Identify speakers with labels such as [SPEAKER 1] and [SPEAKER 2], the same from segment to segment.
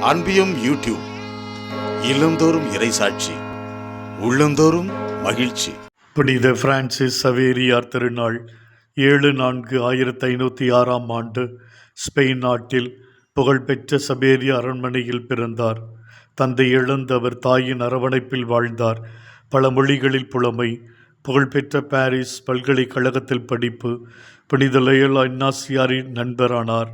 [SPEAKER 1] அன்பியும் YouTube இல்லந்தோறும் இறைசாட்சி, உள்ளந்தோறும் மகிழ்ச்சி.
[SPEAKER 2] புனித பிரான்சிஸ் சவேரியார் திருநாள் 7/4/1506 ஆண்டு ஸ்பெயின் நாட்டில் புகழ்பெற்ற சவேரியா அரண்மனையில் பிறந்தார். தந்தை இழந்தவர் தாயின் அரவணைப்பில் வாழ்ந்தார். பல மொழிகளில் புலமை, புகழ்பெற்ற பாரிஸ் பல்கலைக்கழகத்தில் படிப்பு, புனித லயோலா இன்னாசியாரின் நண்பரானார்.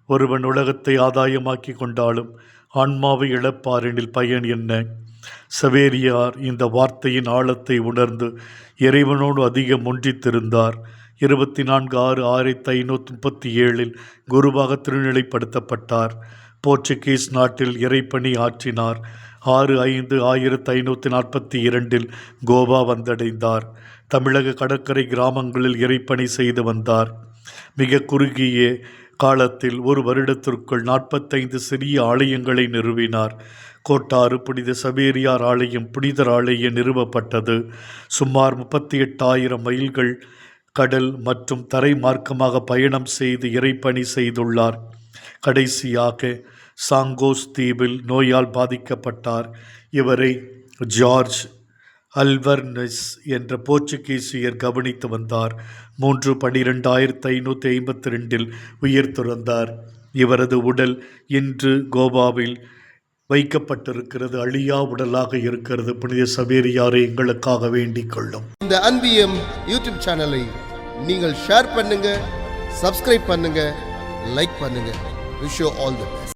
[SPEAKER 2] ஒருவன் உலகத்தை ஆதாயமாக்கி கொண்டாலும் ஆன்மாவை இழப்பாரெனில் பயன் என்ன? சவேரியார் இந்த வார்த்தையின் ஆழத்தை உணர்ந்து இறைவனோடு அதிகம் ஒன்றித்திருந்தார். 24/6/1537 குருவாக திருநிலைப்படுத்தப்பட்டார். போர்ச்சுகீஸ் நாட்டில் இறைப்பணி ஆற்றினார். 6/5/1542 கோவா வந்தடைந்தார். தமிழக கடற்கரை கிராமங்களில் இறைப்பணி செய்து வந்தார். மிக குறுகிய காலத்தில் 1 வருடத்திற்குள் 45 சிறிய ஆலயங்களை நிறுவினார். கோட்டாறு புனித சவேரியார் ஆலயம் புனிதர் ஆலயம் நிறுவப்பட்டது. சுமார் 38,000 மைல்கள் கடல் மற்றும் தரை மார்க்கமாக பயணம் செய்து இறைப்பணி செய்துள்ளார். கடைசியாக சாங்கோஸ் தீவில் நோயால் பாதிக்கப்பட்டார். இவரை ஜார்ஜ் அல்வர்னஸ் என்ற போர்ச்சுகீசியர் கவனித்து வந்தார். 3/12/1552 உயிர் துறந்தார். இவரது உடல் இன்று கோவாவில் வைக்கப்பட்டிருக்கிறது. அழியா உடலாக இருக்கிறது. புனித சவேரியாரை எங்களுக்காக வேண்டிக் கொள்ளும்.
[SPEAKER 3] இந்த அன்பியம் யூடியூப் சேனலை நீங்கள் ஷேர் பண்ணுங்க, சப்ஸ்கிரைப் பண்ணுங்க, லைக் பண்ணுங்க. Wish you all the best.